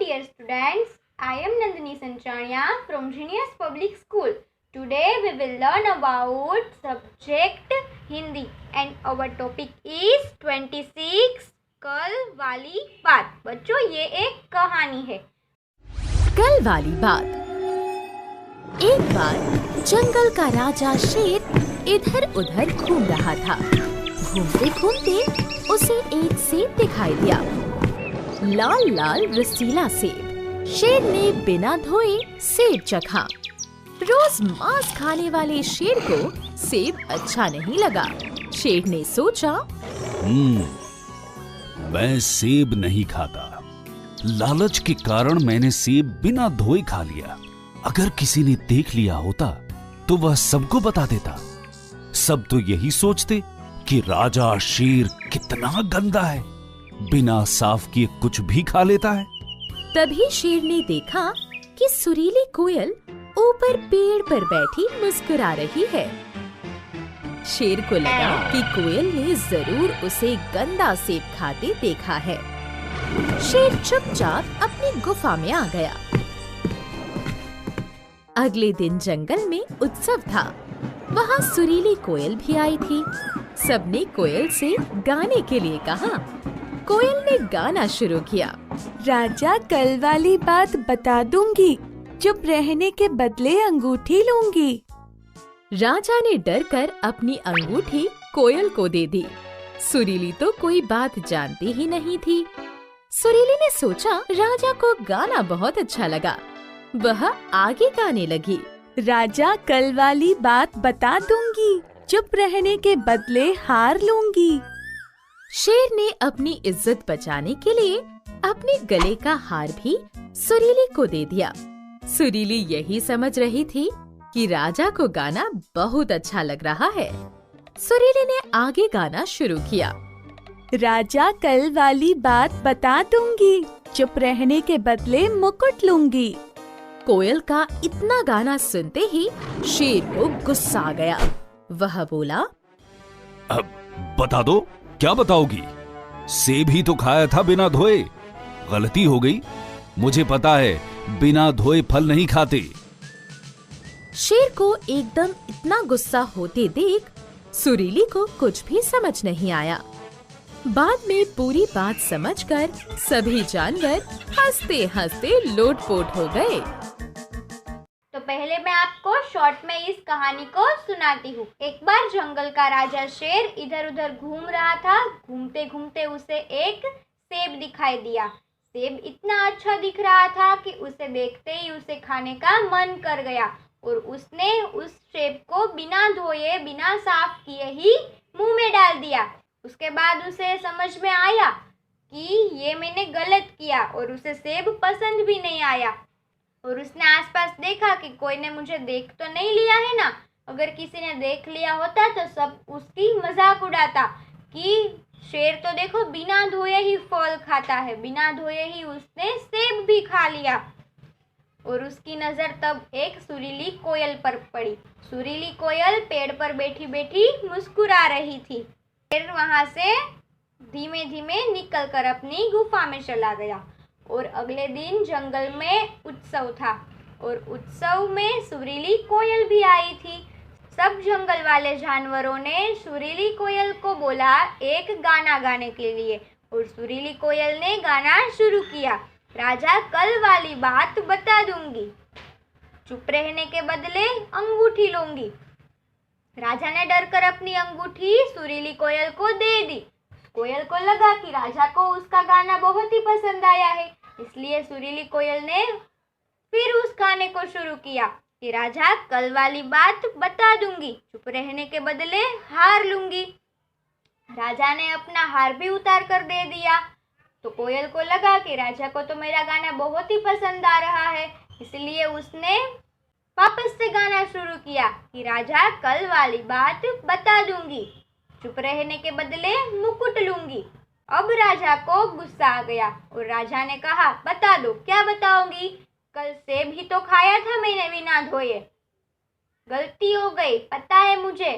dear students, I am Nandini Sanchania from Genius Public School. Today we will learn about subject Hindi and our topic is 26 कल वाली बात। बच्चों ये एक कहानी है। कल वाली बात। एक बार जंगल का राजा शेर इधर उधर घूम रहा था। घूमते घूमते उसे एक सेब दिखाई दिया, लाल लाल रसीला सेब। शेर ने बिना धोए सेब चखा। रोज मांस खाने वाले शेर को सेब अच्छा नहीं लगा। शेर ने सोचा, मैं सेब नहीं खाता। लालच के कारण मैंने सेब बिना धोए खा लिया। अगर किसी ने देख लिया होता तो वह सबको बता देता। सब तो यही सोचते कि राजा शेर कितना गंदा है, बिना साफ किए कुछ भी खा लेता है। तभी शेर ने देखा कि सुरीली कोयल ऊपर पेड़ पर बैठी मुस्कुरा रही है। शेर को लगा कि कोयल ने जरूर उसे गंदा सेब खाते देखा है। शेर चुपचाप अपनी गुफा में आ गया। अगले दिन जंगल में उत्सव था। वहाँ सुरीली कोयल भी आई थी। सबने कोयल से गाने के लिए कहा। कोयल ने गाना शुरू किया। राजा कल वाली बात बता दूंगी, चुप रहने के बदले अंगूठी लूंगी। राजा ने डरकर अपनी अंगूठी कोयल को दे दी। सुरीली तो कोई बात जानती ही नहीं थी। सुरीली ने सोचा राजा को गाना बहुत अच्छा लगा। वह आगे गाने लगी। राजा कल वाली बात बता दूंगी, चुप रहने के बदले हार लूंगी। शेर ने अपनी इज्जत बचाने के लिए अपने गले का हार भी सुरीली को दे दिया। सुरीली यही समझ रही थी कि राजा को गाना बहुत अच्छा लग रहा है। सुरीली ने आगे गाना शुरू किया। राजा कल वाली बात बता दूंगी, चुप रहने के बदले मुकुट लूंगी। कोयल का इतना गाना सुनते ही शेर को गुस्सा आ गया। वह बोला, अब बता दो, क्या बताओगी? सेब ही तो खाया था बिना धोए। गलती हो गई। मुझे पता है बिना धोए फल नहीं खाते। शेर को एकदम इतना गुस्सा होते देख सुरीली को कुछ भी समझ नहीं आया। बाद में पूरी बात समझकर सभी जानवर हंसते हंसते लोटपोट हो गए। तो पहले मैं आपको शॉर्ट में इस कहानी को सुनाती हूँ। एक बार जंगल का राजा शेर इधर उधर घूम रहा था। घूमते घूमते उसे एक सेब दिखाई दिया। सेब इतना अच्छा दिख रहा था कि उसे देखते ही उसे खाने का मन कर गया और उसने उस सेब को बिना धोए बिना साफ किए ही मुंह में डाल दिया। उसके बाद उसे समझ में आया कि ये मैंने गलत किया और उसे सेब पसंद भी नहीं आया। और उसने आसपास देखा कि कोई ने मुझे देख तो नहीं लिया है ना। अगर किसी ने देख लिया होता तो सब उसकी मजाक उड़ाता कि शेर तो देखो बिना धोए ही फल खाता है, बिना धोए ही उसने सेब भी खा लिया। और उसकी नज़र तब एक सुरीली कोयल पर पड़ी। सुरीली कोयल पेड़ पर बैठी बैठी मुस्कुरा रही थी। शेर वहाँ से धीमे धीमे निकलकर अपनी गुफा में चला गया। और अगले दिन जंगल में उत्सव था और उत्सव में सुरीली कोयल भी आई थी। सब जंगल वाले जानवरों ने सुरीली कोयल को बोला एक गाना गाने के लिए और सुरीली कोयल ने गाना शुरू किया। राजा कल वाली बात बता दूंगी, चुप रहने के बदले अंगूठी लूंगी। राजा ने डरकर अपनी अंगूठी सुरीली कोयल को दे दी। कोयल को लगा कि राजा को उसका गाना बहुत ही पसंद आया है, इसलिए सुरीली कोयल ने फिर उस गाने को शुरू किया कि राजा कल वाली बात बता दूंगी, चुप रहने के बदले हार लूंगी। राजा ने अपना हार भी उतार कर दे दिया। तो कोयल को लगा कि राजा को तो मेरा गाना बहुत ही पसंद आ रहा है, इसलिए उसने वापस से गाना शुरू किया कि राजा कल वाली बात बता दूंगी, चुप रहने के बदले मुकुट लूंगी। अब राजा को गुस्सा आ गया और राजा ने कहा बता दो, क्या बताओगी? कल सेब ही तो खाया था मैंने बिना धोए। गलती हो गई, पता है मुझे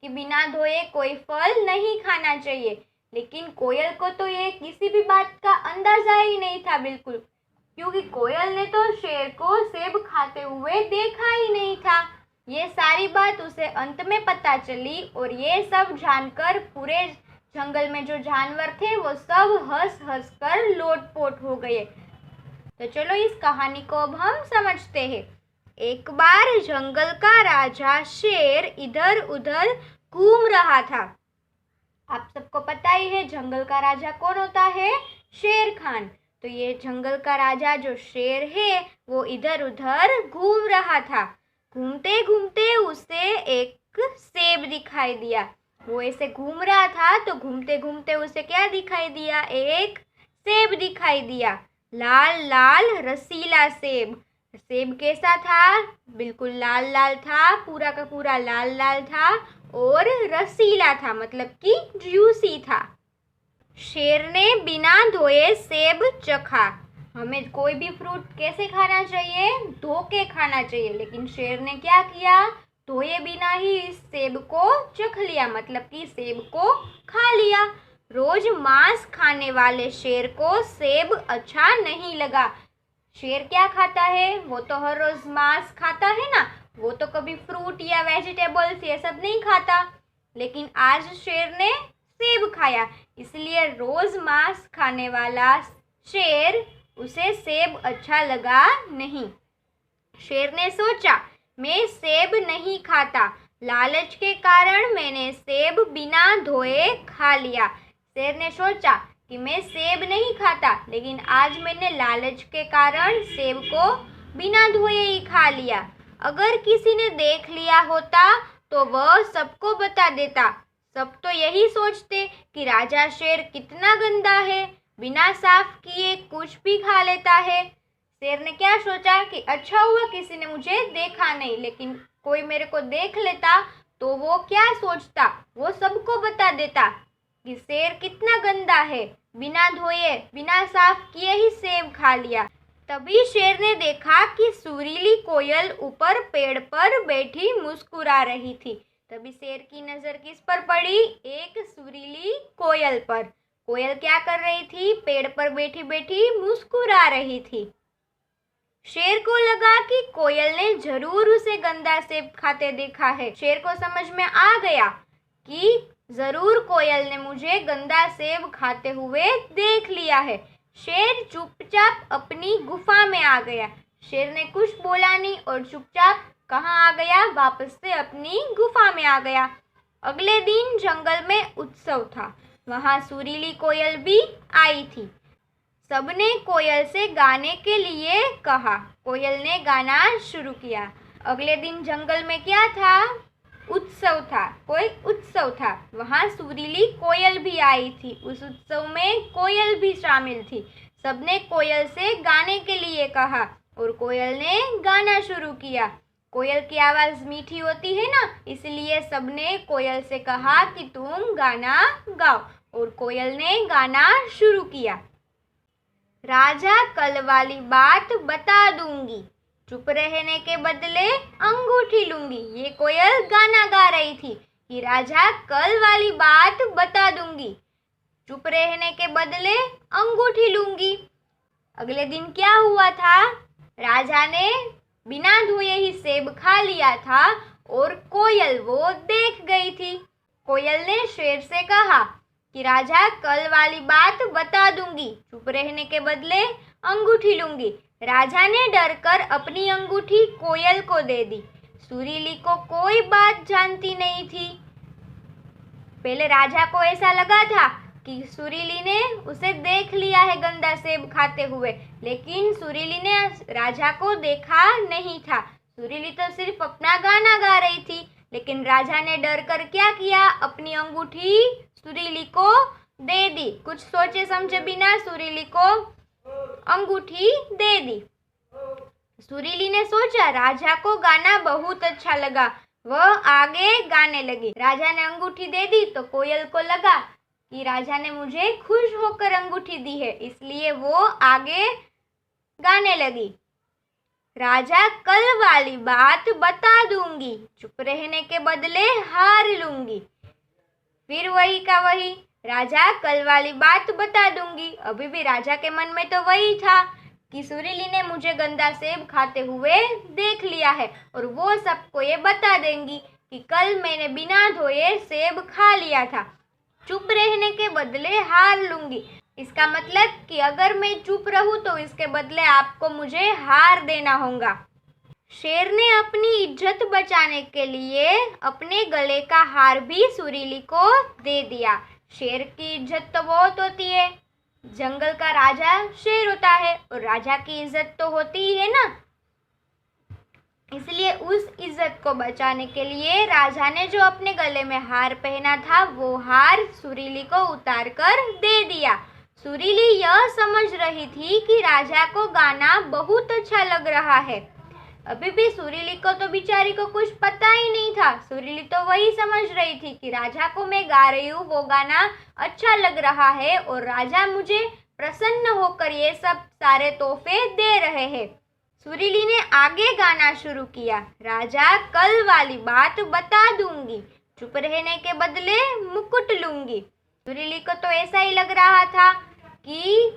कि बिना धोए कोई फल नहीं खाना चाहिए, लेकिन कोयल को तो ये किसी भी बात का अंदाजा ही नहीं था बिल्कुल। क्योंकि कोयल ने तो शेर को सेब खाते हुए देखा ही नहीं था। ये सारी बात उसे अंत में पता चली और ये सब जानकर पूरे जंगल में जो जानवर थे वो सब हंस हंस कर लोटपोट हो गए। तो चलो इस कहानी को अब हम समझते हैं। एक बार जंगल का राजा शेर इधर उधर घूम रहा था। आप सबको पता ही है जंगल का राजा कौन होता है? शेर खान। तो ये जंगल का राजा जो शेर है वो इधर उधर घूम रहा था। घूमते घूमते उसे एक सेब दिखाई दिया। वो ऐसे घूम रहा था तो घूमते घूमते उसे क्या दिखाई दिया? एक सेब दिखाई दिया। लाल लाल रसीला सेब। सेब कैसा था? बिल्कुल लाल लाल था, पूरा का पूरा लाल लाल था और रसीला था, मतलब कि जूसी था। शेर ने बिना धोए सेब चखा। हमें कोई भी फ्रूट कैसे खाना चाहिए? धो के खाना चाहिए, लेकिन शेर ने क्या किया? धोए बिना ही इस सेब को चख लिया, मतलब कि सेब को खा लिया। रोज मांस खाने वाले शेर को सेब अच्छा नहीं लगा। शेर क्या खाता है? वो तो हर रोज मांस खाता है ना, वो तो कभी फ्रूट या वेजिटेबल्स ये सब नहीं खाता। लेकिन आज शेर ने सेब खाया, इसलिए रोज मांस खाने वाला शेर उसे सेब अच्छा लगा नहीं। शेर ने सोचा, मैं सेब नहीं खाता, लालच के कारण मैंने सेब बिना धोए खा लिया। शेर ने सोचा कि मैं सेब नहीं खाता, लेकिन आज मैंने लालच के कारण सेब को बिना धोए ही खा लिया। अगर किसी ने देख लिया होता तो वह सबको बता देता। सब तो यही सोचते कि राजा शेर कितना गंदा है, बिना साफ किए कुछ भी खा लेता है। शेर ने क्या सोचा कि अच्छा हुआ किसी ने मुझे देखा नहीं, लेकिन कोई मेरे को देख लेता तो वो क्या सोचता? वो सबको बता देता कि शेर कितना गंदा है, बिना धोए बिना साफ किए ही सेब खा लिया। तभी शेर ने देखा कि सुरीली कोयल ऊपर पेड़ पर बैठी मुस्कुरा रही थी। तभी शेर की नजर किस पर पड़ी? एक सुरीली कोयल पर। कोयल क्या कर रही थी? पेड़ पर बैठी बैठी मुस्कुरा रही थी। शेर को लगा कि कोयल ने जरूर उसे गंदा सेब खाते देखा है। शेर को समझ में आ गया कि जरूर कोयल ने मुझे गंदा सेब खाते हुए देख लिया है। शेर चुपचाप अपनी गुफा में आ गया। शेर ने कुछ बोला नहीं और चुपचाप कहाँ आ गया? वापस से अपनी गुफा में आ गया। अगले दिन जंगल में उत्सव था। वहाँ सुरीली कोयल भी आई थी। सबने कोयल से गाने के लिए कहा। कोयल ने गाना शुरू किया। अगले दिन जंगल में क्या था? उत्सव था, कोई उत्सव था। वहाँ सुरीली कोयल भी आई थी। उस उत्सव में कोयल भी शामिल थी। सबने कोयल से गाने के लिए कहा और कोयल ने गाना शुरू किया। कोयल की आवाज़ मीठी होती है ना, इसलिए सबने कोयल से कहा कि तुम गाना गाओ, और कोयल ने गाना शुरू किया। राजा कल वाली बात बता दूंगी, चुप रहने के बदले अंगूठी लूंगी। ये कोयल गाना गा रही थी कि राजा कल वाली बात बता दूंगी, चुप रहने के बदले अंगूठी लूंगी। अगले दिन क्या हुआ था? राजा ने बिना धोए ही सेब खा लिया था और कोयल वो देख गई थी। कोयल ने शेर से कहा कि राजा कल वाली बात बता दूंगी, चुप रहने के बदले अंगूठी लूंगी। राजा ने डरकर अपनी अंगूठी कोयल को दे दी। सुरीली को कोई बात जानती नहीं थी। पहले राजा को ऐसा लगा था कि सुरीली ने उसे देख लिया है गंदा सेब खाते हुए, लेकिन सुरीली ने राजा को देखा नहीं था। सुरीली तो सिर्फ अपना गाना गा रही थी, लेकिन राजा ने डरकर क्या किया? अपनी अंगूठी सुरीली को दे दी। कुछ सोचे समझे बिना सुरीली को अंगूठी दे दी। सुरीली ने सोचा राजा को गाना बहुत अच्छा लगा, वह आगे गाने लगी। राजा ने अंगूठी दे दी तो कोयल को लगा कि राजा ने मुझे खुश होकर अंगूठी दी है, इसलिए वो आगे गाने लगी। राजा कल वाली बात बता दूंगी, चुप रहने के बदले हार लूंगी। फिर वही का वही, राजा कल वाली बात बता दूंगी। अभी भी राजा के मन में तो वही था कि सुरीली ने मुझे गंदा सेब खाते हुए देख लिया है और वो सबको ये बता देंगी कि कल मैंने बिना धोए सेब खा लिया था। चुप रहने के बदले हार लूंगी। इसका मतलब कि अगर मैं चुप रहूं तो इसके बदले आपको मुझे हार देना होगा। शेर ने अपनी इज्जत बचाने के लिए अपने गले का हार भी सुरीली को दे दिया। शेर की इज्जत तो बहुत होती है, जंगल का राजा शेर होता है और राजा की इज्जत तो होती ही है ना। इसलिए उस इज्जत को बचाने के लिए राजा ने जो अपने गले में हार पहना था वो हार सुरीली को उतार कर दे दिया। सुरीली यह समझ रही थी कि राजा को गाना बहुत अच्छा लग रहा है। अभी भी सुरीली को तो बेचारी को कुछ पता ही नहीं था। सुरीली तो वही समझ रही थी कि राजा को मैं गा रही हूँ, वो गाना अच्छा लग रहा है और राजा मुझे प्रसन्न होकर ये सब सारे तोहफे दे रहे हैं। सुरीली ने आगे गाना शुरू किया। राजा कल वाली बात बता दूंगी, चुप रहने के बदले मुकुट लूंगी। सुरीली को तो ऐसा ही लग रहा था कि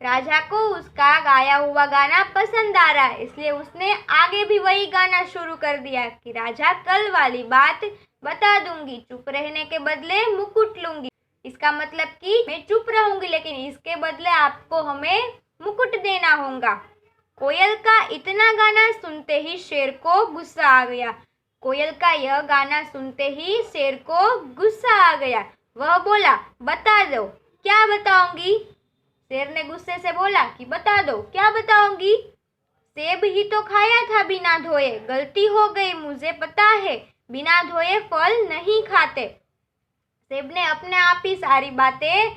राजा को उसका गाया हुआ गाना पसंद आ रहा है, इसलिए उसने आगे भी वही गाना शुरू कर दिया कि राजा कल वाली बात बता दूंगी, चुप रहने के बदले मुकुट लूंगी। इसका मतलब कि मैं चुप रहूंगी लेकिन इसके बदले आपको हमें मुकुट देना होगा। कोयल का इतना गाना सुनते ही शेर को गुस्सा आ गया। कोयल का यह गाना सुनते ही शेर को गुस्सा आ गया। वह बोला, बता दो क्या बताऊंगी। शेर ने गुस्से से बोला कि बता दो क्या बताऊंगी। सेब ही तो खाया था बिना धोए, गलती हो गई मुझे पता है, बिना धोए फल नहीं खाते। सेब ने अपने आप ही सारी बातें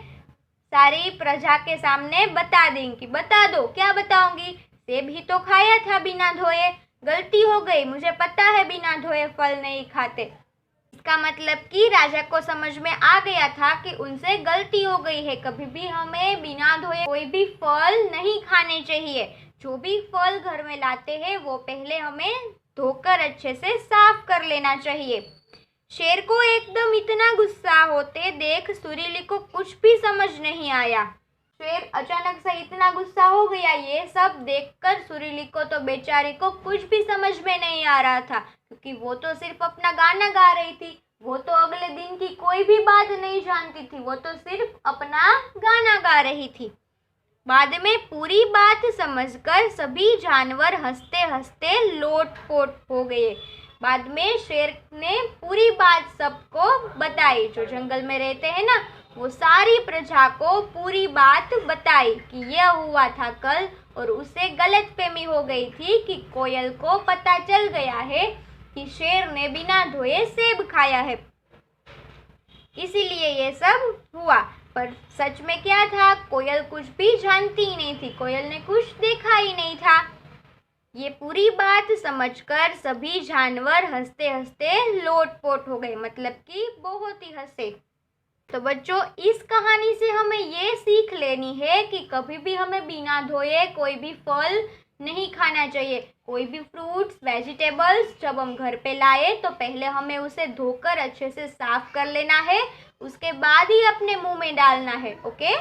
सारी प्रजा के सामने बता दी कि बता दो क्या बताऊंगी। सेब ही तो खाया था बिना धोए, गलती हो गई मुझे पता है बिना धोए फल नहीं खाते। इसका मतलब कि राजा को समझ में आ गया था कि उनसे गलती हो गई है। कभी भी हमें बिना धोए कोई भी फल नहीं खाने चाहिए। जो भी फल घर में लाते हैं वो पहले हमें धोकर अच्छे से साफ कर लेना चाहिए। शेर को एकदम इतना गुस्सा होते देख सुरीली को कुछ भी समझ नहीं आया। शेर अचानक से इतना गुस्सा हो गया। ये सब देखकर सुरीली को तो बेचारी को कुछ भी समझ में नहीं आ रहा था, क्योंकि वो तो सिर्फ अपना गाना गा रही थी। वो तो अगले दिन की कोई भी बात नहीं जानती थी, वो तो सिर्फ अपना गाना गा रही थी। बाद में पूरी बात समझकर सभी जानवर हंसते हंसते लोटपोट हो गए। बाद में शेर ने पूरी बात सबको बताई। जो जंगल में रहते हैं ना, वो सारी प्रजा को पूरी बात बताई कि यह हुआ था कल और उसे गलतफहमी हो गई थी कि कोयल को पता चल गया है कि शेर ने बिना धोए सेब खाया है, इसीलिए ये सब हुआ। पर सच में क्या था, कोयल कुछ भी जानती ही नहीं थी। कोयल ने कुछ देखा ही नहीं था। ये पूरी बात समझकर सभी जानवर हंसते हंसते लोटपोट हो गए, मतलब कि बहुत ही हंसे। तो बच्चों, इस कहानी से हमें ये सीख लेनी है कि कभी भी हमें बिना धोए कोई भी फल नहीं खाना चाहिए। कोई भी फ्रूट्स, वेजिटेबल्स जब हम घर पे लाए तो पहले हमें उसे धोकर अच्छे से साफ कर लेना है, उसके बाद ही अपने मुंह में डालना है। ओके।